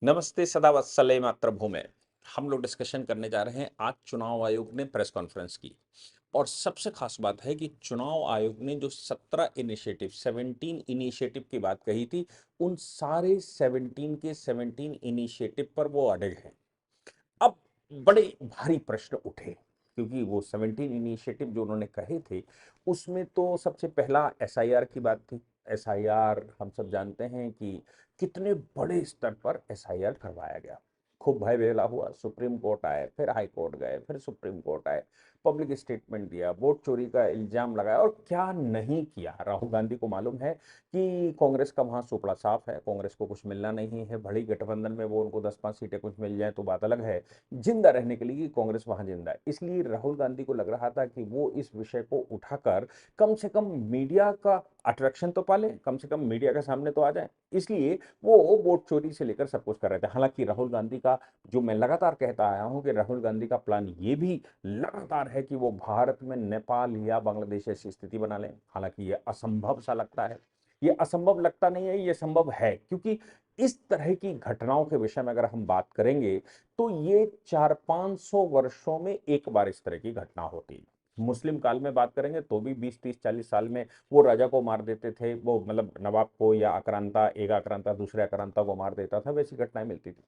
नमस्ते सदा वत्सले मातृभूमे। हम लोग डिस्कशन करने जा रहे हैं। आज चुनाव आयोग ने प्रेस कॉन्फ्रेंस की और सबसे खास बात है कि चुनाव आयोग ने जो 17 इनिशिएटिव की बात कही थी, उन सारे 17 के 17 इनिशिएटिव पर वो अड़े हैं। अब बड़े भारी प्रश्न उठे क्योंकि वो 17 इनिशिएटिव जो उन्होंने कहे थे उसमें तो सबसे पहला एसआईआर की बात थी। एसआईआर हम सब जानते हैं कि कितने बड़े स्तर पर एसआईआर करवाया गया। खूब भय बेला हुआ, सुप्रीम कोर्ट आए, फिर हाई कोर्ट गए, फिर सुप्रीम कोर्ट आए, पब्लिक स्टेटमेंट दिया, वोट चोरी का इल्जाम लगाया और क्या नहीं किया। राहुल गांधी को मालूम है कि कांग्रेस का वहां सुपड़ा साफ है, कांग्रेस को कुछ मिलना नहीं है। बड़ी गठबंधन में वो उनको 10-5 सीटें कुछ मिल जाए तो बात अलग है, जिंदा रहने के लिए कि कांग्रेस वहां जिंदा है। इसलिए राहुल गांधी को लग रहा था कि वो इस विषय को उठाकर कम से कम मीडिया का अट्रैक्शन तो पाले, कम से कम मीडिया के सामने तो आ जाए। इसलिए वो वोट चोरी से लेकर सब कुछ कर रहे थे। हालांकि राहुल गांधी का, जो मैं लगातार कहता आया हूं कि राहुल गांधी का प्लान ये भी लगातार है कि वो भारत में नेपाल या बांग्लादेश ऐसी स्थिति बना लें। हालांकि ये असंभव सा लगता है। ये असंभव लगता नहीं है, ये संभव है, क्योंकि इस तरह की घटनाओं के विषय में अगर हम बात करेंगे तो ये 400-500 वर्षों में एक बार इस तरह की घटना होती है। मुस्लिम काल में बात करेंगे तो भी 20-30-40 साल में वो राजा को मार देते थे, वो मतलब नवाब को, या आक्रांता, एक आक्रांता दूसरे आक्रांता को मार देता था, वैसी घटनाएं मिलती थी।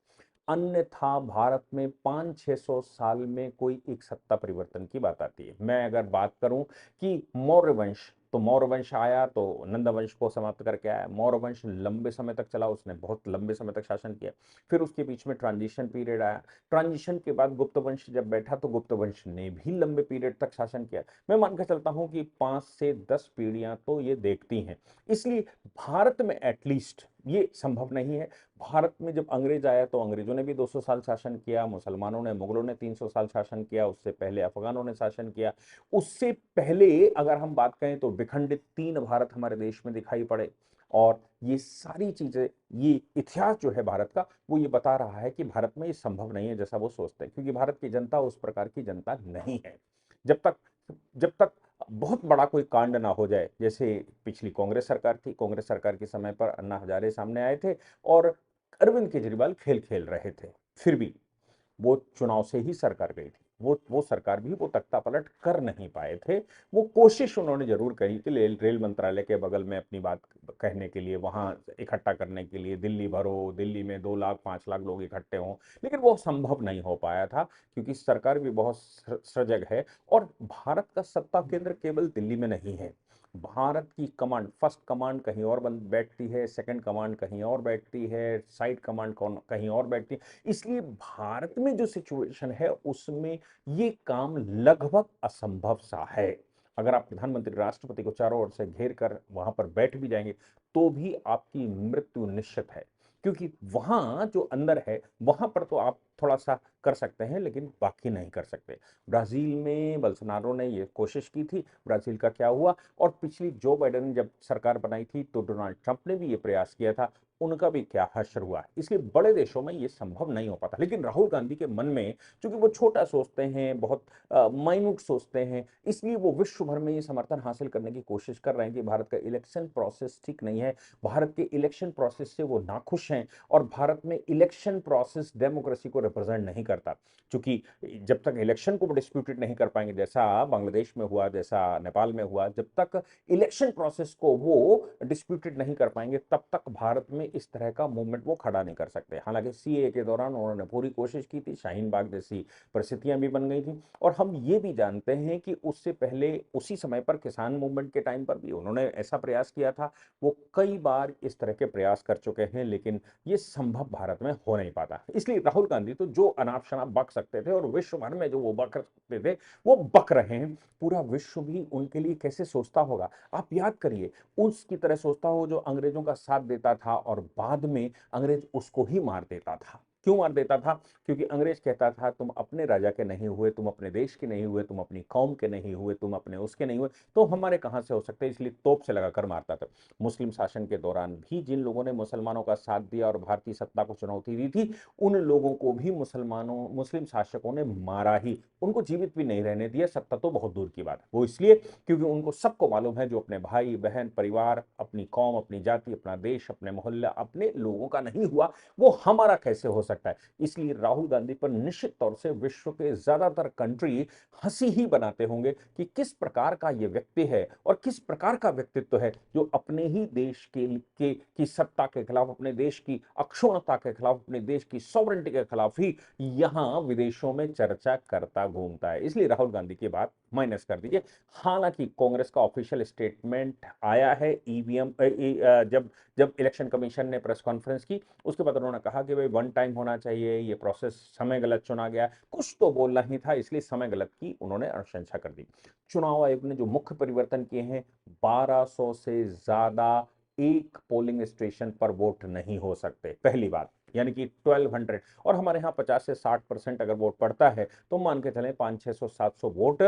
अन्यथा भारत में 500-600 साल में कोई एक सत्ता परिवर्तन की बात आती है। मैं अगर बात करूं कि मौर्य वंश, तो मौर्य वंश आया तो नंद वंश को समाप्त करके आया। मौर्य वंश लंबे समय तक चला, उसने बहुत लंबे समय तक शासन किया। फिर उसके बीच में ट्रांजिशन पीरियड आया। ट्रांजिशन के बाद गुप्त वंश जब बैठा तो गुप्त वंश ने भी लंबे पीरियड तक शासन किया। मैं मानकर चलता हूं कि 5 से 10 पीढ़ियां तो ये देखती हैं। इसलिए भारत में एटलीस्ट ये संभव नहीं है। भारत में जब अंग्रेज आया तो अंग्रेजों ने भी 200 साल शासन किया, मुसलमानों ने, मुगलों ने 300 साल शासन किया, उससे पहले अफगानों ने शासन किया। उससे पहले अगर हम बात करें तो विखंडित 3 भारत हमारे देश में दिखाई पड़े। और ये सारी चीजें, ये इतिहास जो है भारत का, वो ये बता रहा है कि भारत में ये संभव नहीं है जैसा वो सोचते हैं, क्योंकि भारत की जनता उस प्रकार की जनता नहीं है। जब तक जब तक बहुत बड़ा कोई कांड ना हो जाए, जैसे पिछली कांग्रेस सरकार थी, कांग्रेस सरकार के समय पर अन्ना हजारे सामने आए थे और अरविंद केजरीवाल खेल खेल रहे थे, फिर भी वो चुनाव से ही सरकार गई थी। वो सरकार भी वो तख्ता पलट कर नहीं पाए थे। वो कोशिश उन्होंने जरूर करी कि रेल मंत्रालय के बगल में अपनी बात कहने के लिए, वहां इकट्ठा करने के लिए दिल्ली भरो, दिल्ली में 2 लाख 5 लाख लोग इकट्ठे हों, लेकिन वो संभव नहीं हो पाया था क्योंकि सरकार भी बहुत सजग है। और भारत का सत्ता केंद्र केवल दिल्ली में नहीं है। भारत की कमांड, फर्स्ट कमांड कहीं और बन बैठती है, सेकंड कमांड कहीं और बैठती है, साइड कमांड कहीं और बैठती है। इसलिए भारत में जो सिचुएशन है उसमें ये काम लगभग असंभव सा है। अगर आप प्रधानमंत्री राष्ट्रपति को चारों ओर से घेर कर वहां पर बैठ भी जाएंगे तो भी आपकी मृत्यु निश्चित है, क्योंकि वहां जो अंदर है वहां पर तो आप थोड़ा सा कर सकते हैं लेकिन बाकी नहीं कर सकते। ब्राजील में बल्सोनारो ने ये कोशिश की थी, ब्राजील का क्या हुआ। और पिछली जो बाइडेन ने जब सरकार बनाई थी तो डोनाल्ड ट्रंप ने भी ये प्रयास किया था, उनका भी क्या हश्र हुआ। इसलिए बड़े देशों में ये संभव नहीं हो पाता। लेकिन राहुल गांधी के मन में, चूंकि वो छोटा सोचते हैं, बहुत माइन्यूट सोचते हैं, इसलिए वो विश्व भर में ये समर्थन हासिल करने की कोशिश कर रहे हैं कि भारत का इलेक्शन प्रोसेस ठीक नहीं है, भारत के इलेक्शन प्रोसेस से वो नाखुश हैं और भारत में इलेक्शन प्रोसेस डेमोक्रेसी को रिप्रेजेंट नहीं करता। क्योंकि जब तक इलेक्शन को डिस्प्यूटेड नहीं कर पाएंगे, जैसा बांग्लादेश में हुआ, जैसा नेपाल में हुआ, जब तक इलेक्शन प्रोसेस को वो डिस्प्यूटेड नहीं कर पाएंगे तब तक भारत में इस तरह का मूवमेंट वो खड़ा नहीं कर सकते। हालांकि सीए के दौरान उन्होंने पूरी कोशिश की थी, शाहीन बाग जैसी परिस्थितियां भी बन गई थी। और हम ये भी जानते हैं कि उससे पहले उसी समय पर किसान मूवमेंट के टाइम पर भी उन्होंने ऐसा प्रयास किया था। वो कई बार इस तरह के प्रयास कर चुके हैं, लेकिन ये संभव भारत में हो नहीं पाता। इसलिए राहुल गांधी तो जो अनाप शनाप बक सकते थे और विश्व भर में जो वो बक सकते थे वो बक रहे हैं। पूरा विश्व भी उनके लिए कैसे सोचता होगा, आप याद करिए। उसकी तरह सोचता हो जो अंग्रेजों का साथ देता था और बाद में अंग्रेज उसको ही मार देता था। क्यों मार देता था? क्योंकि अंग्रेज कहता था तुम अपने राजा के नहीं हुए, तुम अपने देश के नहीं हुए, तुम अपनी कौम के नहीं हुए, तुम अपने उसके नहीं हुए, तो हमारे कहां से हो सकते, इसलिए तोप से लगाकर मारता था। मुस्लिम शासन के दौरान भी जिन लोगों ने मुसलमानों का साथ दिया और भारतीय सत्ता को चुनौती दी थी, उन लोगों को भी मुस्लिम शासकों ने मारा ही, उनको जीवित भी नहीं रहने दिया, सत्ता तो बहुत दूर की बात है। वो इसलिए क्योंकि उनको सबको मालूम है जो अपने भाई बहन परिवार अपनी कौम अपनी जाति अपना देश अपने मोहल्ला अपने लोगों का नहीं हुआ, वो हमारा कैसे हो सकता है। इसलिए राहुल गांधी पर निश्चित तौर से विश्व के ज्यादातर कंट्री हंसी ही बनाते होंगे कि किस प्रकार का ये व्यक्ति है और किस प्रकार का व्यक्तित्व है जो अपने ही देश की सत्ता के खिलाफ, अपने देश की अक्षुण्णता के खिलाफ, अपने देश की सॉवरेंटी के खिलाफ ही यहां विदेशों में चर्चा करता घूमता है। इसलिए राहुल गांधी की बात माइनस कर दीजिए। हालांकि कांग्रेस का ऑफिशियल स्टेटमेंट आया है ईवीएम जब जब इलेक्शन कमीशन ने प्रेस कॉन्फ्रेंस की, उसके बाद उन्होंने कहा कि भाई वन टाइम होना चाहिए, ये प्रोसेस समय गलत चुना गया, कुछ तो बोलना ही था, इसलिए समय गलत की उन्होंने अनुशंसा कर दी। चुनाव आयोग ने जो मुख्य परिवर्तन किए हैं, 1200 से ज्यादा एक पोलिंग स्टेशन पर वोट नहीं हो सकते, पहली बात, यानी कि 1200। और हमारे यहाँ 50 से 60% अगर वोट पड़ता है तो मान के चलें 500 600 700 वोट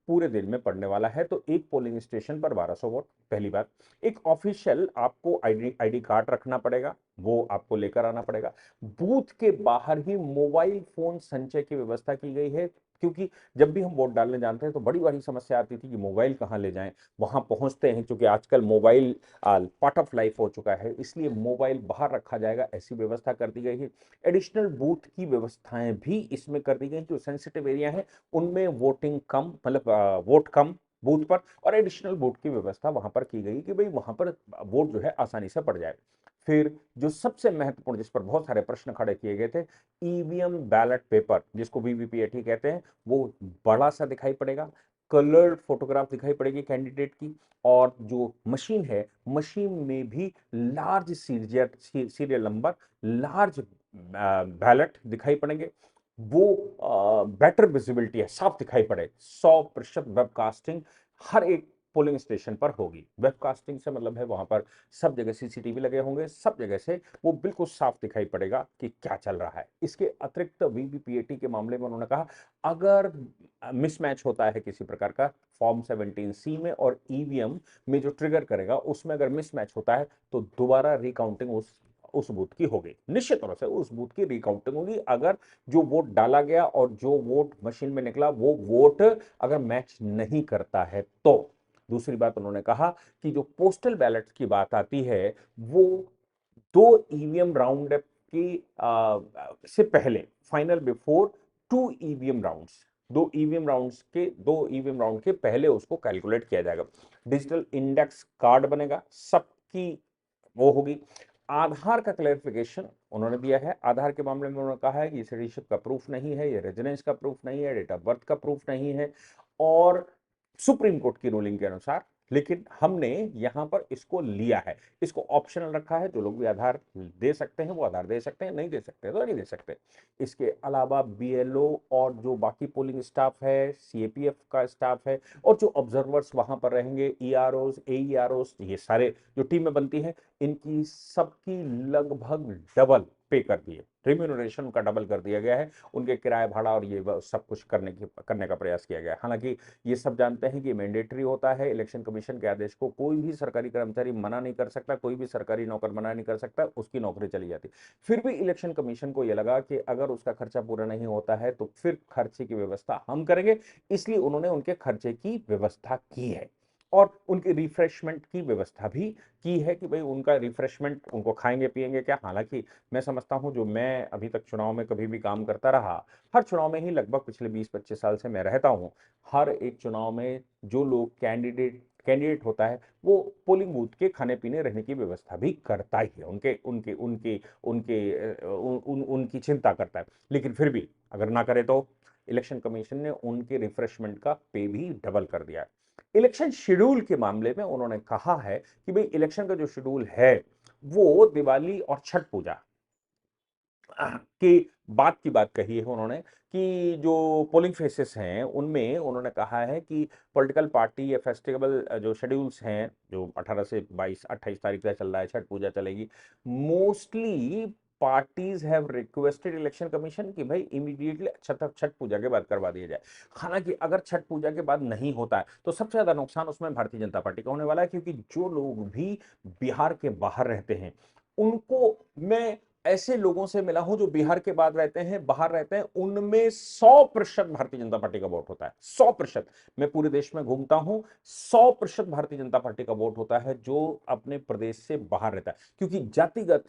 पूरे दिन में पड़ने वाला है, तो एक पोलिंग स्टेशन पर 1200 वोट, पहली बात। एक ऑफिशियल आपको आईडी कार्ड रखना पड़ेगा, वो आपको लेकर आना पड़ेगा। बूथ के बाहर ही मोबाइल फोन संचय की व्यवस्था की गई है, क्योंकि जब भी हम वोट डालने जाते हैं तो बड़ी बड़ी समस्या आती थी कि मोबाइल कहाँ ले जाएं, वहां पहुंचते हैं, क्योंकि आजकल मोबाइल पार्ट ऑफ लाइफ हो चुका है, इसलिए मोबाइल बाहर रखा जाएगा, ऐसी व्यवस्था कर दी गई है। एडिशनल बूथ की व्यवस्थाएं भी इसमें कर दी गई, जो सेंसिटिव एरिया है उनमें वोटिंग कम, मतलब वोट कम बूथ पर, और एडिशनल वोट की व्यवस्था वहां पर की गई कि भाई वहां पर वोट जो है आसानी से पड़ जाए। फिर जो सबसे महत्वपूर्ण, जिस पर बहुत सारे प्रश्न खड़े किए गए थे, ईवीएम बैलेट पेपर जिसको वीवीपीएटी कहते हैं, वो बड़ा सा दिखाई पड़ेगा, कलर्ड फोटोग्राफ दिखाई पड़ेगी कैंडिडेट की, और जो मशीन है मशीन में भी large serial number, large ballot दिखाई पड़ेंगे, वो बेटर विजिबिलिटी है, साफ दिखाई पड़े, 100% वेबकास्टिंग हर एक पोलिंग स्टेशन पर होगी। वेबकास्टिंग से मतलब है वहां पर सब जगह सीसीटीवी लगे होंगे, सब जगह से वो बिल्कुल साफ दिखाई पड़ेगा कि क्या चल रहा है। इसके अतिरिक्त वीवीपीएटी के मामले में उन्होंने कहा, अगर मिसमैच होता है किसी प्रकार का फॉर्म 17C में और ईवीएम में जो ट्रिगर करेगा उसमें अगर मिसमैच होता है तो दोबारा रिकाउंटिंग उस बूथ की होगी, निश्चित तौर से उस बूथ की रिकाउंटिंग होगी। अगर जो वोट डाला गया और जो वोट मशीन में निकला वो वोट अगर मैच नहीं करता है तो। दूसरी बात उन्होंने कहा कि जो पोस्टल बैलेट की बात आती है, वो दो ईवीएम राउंड की से पहले, final before two EVM rounds, दो ईवीएम राउंड के पहले उसको कैलकुलेट किया जाएगा। डिजिटल इंडेक्स कार्ड बनेगा, सबकी वो होगी। आधार का क्लैरिफिकेशन उन्होंने दिया है, आधार के मामले में उन्होंने कहा है कि ये सिटीजनशिप का प्रूफ नहीं है, ये रेजिडेंस का प्रूफ नहीं है, डेट ऑफ बर्थ का प्रूफ नहीं है, और सुप्रीम कोर्ट की रूलिंग के अनुसार, लेकिन हमने यहां पर इसको लिया है, इसको ऑप्शनल रखा है, जो लोग भी आधार दे सकते हैं वो आधार दे सकते हैं, नहीं दे सकते तो नहीं दे सकते। इसके अलावा बीएलओ और जो बाकी पोलिंग स्टाफ है, सीएपीएफ का स्टाफ है, और जो ऑब्जर्वर्स वहां पर रहेंगे, ईआरओस एईआरओस, ये सारे जो टीमें बनती हैं, इनकी सबकी लगभग डबल पे कर दिए, रिम्यूनरेशन का डबल कर दिया गया है, उनके किराया भाड़ा और ये सब कुछ करने का प्रयास किया गया है। हालांकि ये सब जानते हैं कि मैंडेटरी होता है, इलेक्शन कमीशन के आदेश को कोई भी सरकारी कर्मचारी मना नहीं कर सकता, कोई भी सरकारी नौकर मना नहीं कर सकता, उसकी नौकरी चली जाती। फिर भी इलेक्शन कमीशन को यह लगा कि अगर उसका खर्चा पूरा नहीं होता है तो फिर खर्चे की व्यवस्था हम करेंगे, इसलिए उन्होंने उनके खर्चे की व्यवस्था की है, और उनकी रिफ्रेशमेंट की व्यवस्था भी की है कि भाई उनका रिफ्रेशमेंट, उनको खाएंगे पिएंगे क्या। हालांकि मैं समझता हूं, जो मैं अभी तक चुनाव में कभी भी काम करता रहा, हर चुनाव में ही लगभग पिछले 20-25 साल से मैं रहता हूं, हर एक चुनाव में जो लोग कैंडिडेट होता है वो पोलिंग बूथ के खाने पीने रहने की व्यवस्था भी करता ही है, उनके उनके उनके उनके उनकी चिंता करता है। लेकिन फिर भी अगर ना करे तो इलेक्शन कमीशन ने उनके रिफ्रेशमेंट का पे भी डबल कर दिया है। इलेक्शन शेड्यूल के मामले में उन्होंने कहा है कि भाई इलेक्शन का जो शेड्यूल है वो दिवाली और छठ पूजा कि बात की बात कही है उन्होंने, कि जो पोलिंग फेसेस हैं उनमें उन्होंने कहा है कि पॉलिटिकल पार्टी या फेस्टिवल जो शेड्यूल्स हैं, जो 18 से 22 28 तारीख तक चल रहा है, छठ पूजा चलेगी, mostly parties have requested election commission कि भाई इमीडिएटली छठ पूजा के बाद करवा दिया जाए। हालांकि अगर छठ पूजा के बाद नहीं होता है तो सबसे ज्यादा नुकसान उसमें भारतीय जनता पार्टी का होने वाला है, क्योंकि जो लोग भी बिहार के बाहर रहते हैं उनको मैं ऐसे लोगों से मिला हूं जो बिहार के बाद रहते हैं, बाहर रहते हैं, उनमें 100% भारतीय जनता पार्टी का वोट होता है। 100%। मैं पूरे देश में घूमता हूं, 100% भारतीय जनता पार्टी का वोट होता है जो अपने प्रदेश से बाहर रहता है, क्योंकि जातिगत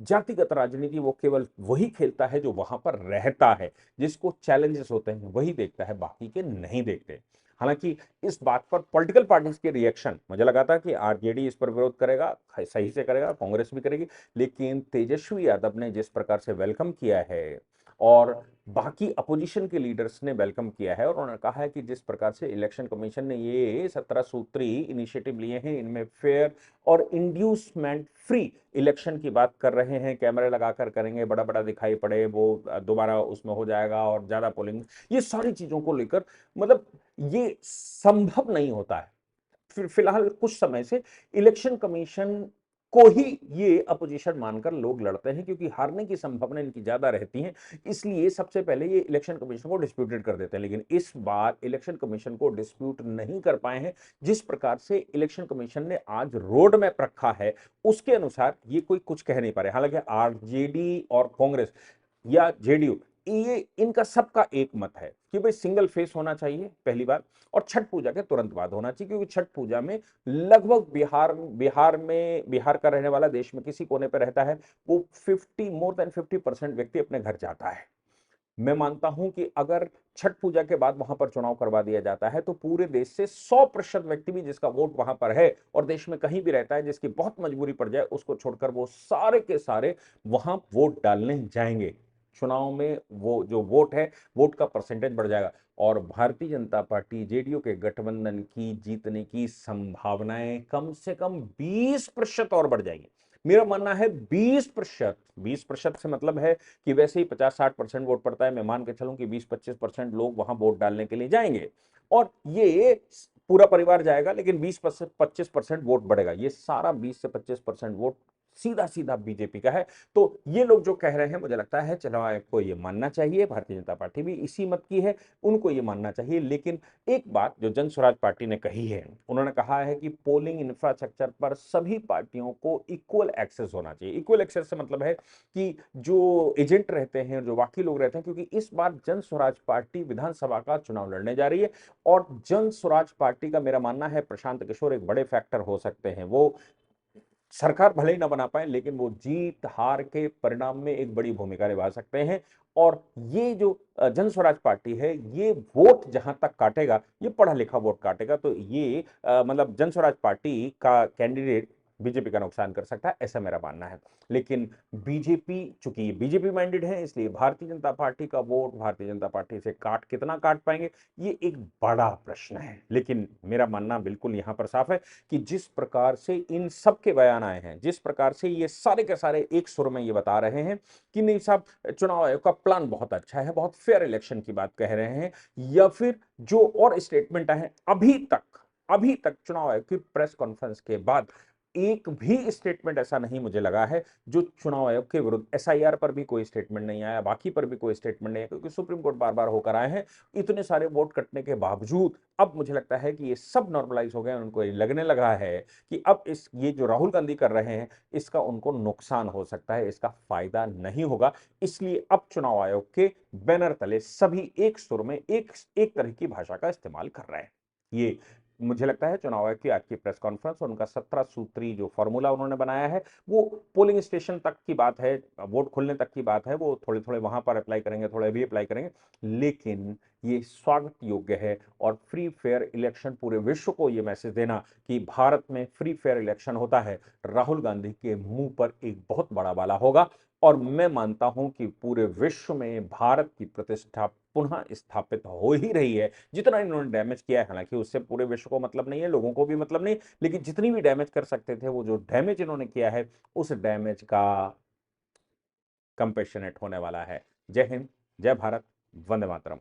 जातिगत राजनीति वो केवल वही खेलता है जो वहां पर रहता है, जिसको चैलेंजेस होते हैं वही देखता है, बाकी के नहीं देखते। हालांकि इस बात पर पॉलिटिकल पार्टीज के रिएक्शन, मुझे लगा था कि आरजेडी इस पर विरोध करेगा, सही से करेगा, कांग्रेस भी करेगी, लेकिन तेजस्वी यादव ने जिस प्रकार से वेलकम किया है और बाकी अपोजिशन के लीडर्स ने वेलकम किया है और उन्होंने कहा है कि जिस प्रकार से इलेक्शन कमीशन ने ये 17 सूत्री इनिशिएटिव लिए हैं, इनमें फेयर और इंड्यूसमेंट फ्री इलेक्शन की बात कर रहे हैं, कैमरे लगाकर करेंगे, बड़ा बड़ा दिखाई पड़े, वो दोबारा उसमें हो जाएगा और ज्यादा पोलिंग, ये सारी चीजों को लेकर मतलब ये संभव नहीं होता है। फिलहाल कुछ समय से इलेक्शन कमीशन को ही ये अपोजिशन मानकर लोग लड़ते हैं, क्योंकि हारने की संभावना इनकी ज्यादा रहती है, इसलिए सबसे पहले ये इलेक्शन कमीशन को डिस्प्यूटेड कर देते हैं। लेकिन इस बार इलेक्शन कमीशन को डिस्प्यूट नहीं कर पाए हैं। जिस प्रकार से इलेक्शन कमीशन ने आज रोड मैप रखा है उसके अनुसार ये कोई कुछ कह नहीं पा रहे। हालांकि आरजेडी और कांग्रेस या जेडीयू, ये इनका सबका एक मत है कि भाई सिंगल फेस होना चाहिए पहली बार, और छठ पूजा के तुरंत बाद होना चाहिए, क्योंकि छठ पूजा में लगभग बिहार का रहने वाला देश में किसी कोने पर रहता है, वो मोर देन 50% व्यक्ति अपने घर जाता है। मैं मानता हूं कि अगर छठ पूजा के बाद वहां पर चुनाव करवा दिया जाता है तो पूरे देश से 100% व्यक्ति भी जिसका वोट वहां पर है और देश में कहीं भी रहता है, जिसकी बहुत मजबूरी पड़ जाए, उसको छोड़कर वो सारे के सारे वहां वोट डालने जाएंगे। चुनाव में वो जो वोट है, वोट का परसेंटेज बढ़ जाएगा और भारतीय जनता पार्टी जेडीयू के गठबंधन की जीतने की संभावनाएं कम से कम 20% और बढ़ जाएंगी। मेरा मानना है 20%। 20% से मतलब है कि वैसे ही 50-60% वोट पड़ता है, मैं मान के चलूं कि 20-25% लोग वहां वोट डालने के लिए जाएंगे और ये पूरा परिवार जाएगा, लेकिन 20-25% वोट बढ़ेगा। ये सारा 20 से 25% वोट सीधा सीधा बीजेपी का है। तो ये लोग जो कह रहे हैं, मुझे लगता है चलो आपको ये मानना चाहिए, भारतीय जनता पार्टी भी इसी मत की है, उनको ये मानना चाहिए। लेकिन एक बात जो जन स्वराज पार्टी ने कही है, उन्होंने कहा है कि पोलिंग इंफ्रास्ट्रक्चर पर सभी पार्टियों को इक्वल एक्सेस होना चाहिए। इक्वल एक्सेस से मतलब है कि जो एजेंट रहते हैं, जो बाकी लोग रहते हैं, क्योंकि इस बार जन स्वराज पार्टी विधानसभा का चुनाव लड़ने जा रही है और जन स्वराज पार्टी का मेरा मानना है प्रशांत किशोर एक बड़े फैक्टर हो सकते हैं। वो सरकार भले ही ना बना पाए, लेकिन वो जीत हार के परिणाम में एक बड़ी भूमिका निभा सकते हैं। और ये जो जन स्वराज पार्टी है, ये वोट जहां तक काटेगा, ये पढ़ा लिखा वोट काटेगा। तो ये मतलब जन स्वराज पार्टी का कैंडिडेट बीजेपी का नुकसान कर सकता है, ऐसा मेरा मानना है। लेकिन बीजेपी, चूंकि ये बीजेपी माइंडेड है, इसलिए भारतीय जनता पार्टी का वोट भारतीय जनता पार्टी से कितना काट पाएंगे, ये एक बड़ा प्रश्न है। लेकिन मेरा मानना बिल्कुल यहां पर साफ है कि जिस प्रकार से इन सब के बयान आए हैं, जिस प्रकार से ये सारे के सारे एक सुर में ये बता रहे हैं कि नहीं साहब, चुनाव आयोग का प्लान बहुत अच्छा है, बहुत फेयर इलेक्शन की बात कह रहे हैं, या फिर जो और स्टेटमेंट आए हैं, अभी तक चुनाव आयोग की प्रेस कॉन्फ्रेंस के बाद एक भी स्टेटमेंट ऐसा नहीं मुझे लगा है जो चुनाव आयोग के विरुद्ध, एसआईआर पर भी कोई स्टेटमेंट नहीं आया, बाकी पर भी कोई स्टेटमेंट नहीं है, क्योंकि सुप्रीम कोर्ट बार बार होकर आए हैं। इतने सारे वोट कटने के बावजूद अब मुझे लगता है कि ये सब नॉर्मलाइज हो गए, उनको ये लगने लगा है कि अब ये जो राहुल गांधी कर रहे हैं, इसका उनको नुकसान हो सकता है, इसका फायदा नहीं होगा। इसलिए अब चुनाव आयोग के बैनर तले सभी एक सुर में एक तरह की भाषा का इस्तेमाल कर रहे हैं। ये मुझे लगता है चुनाव आयोग की आज की प्रेस कॉन्फ्रेंस और उनका 17 सूत्री जो फॉर्मूला उन्होंने बनाया है, वो पोलिंग स्टेशन तक की बात है, वोट खुलने तक की बात है, वो थोड़े थोड़े वहां पर अप्लाई करेंगे, थोड़े भी अप्लाई करेंगे, लेकिन ये स्वागत योग्य है। और फ्री फेयर इलेक्शन, पूरे विश्व को ये मैसेज देना कि भारत में फ्री फेयर इलेक्शन होता है, राहुल गांधी के मुंह पर एक बहुत बड़ा बाला होगा। और मैं मानता हूं कि पूरे विश्व में भारत की प्रतिष्ठा पुनः स्थापित हो ही रही है। जितना इन्होंने डैमेज किया है, हालांकि उससे पूरे विश्व को मतलब नहीं है, लोगों को भी मतलब नहीं, लेकिन जितनी भी डैमेज कर सकते थे, वो जो डैमेज इन्होंने किया है, उस डैमेज का कंपेशनेट होने वाला है। जय हिंद, जय भारत, वंदे मातरम।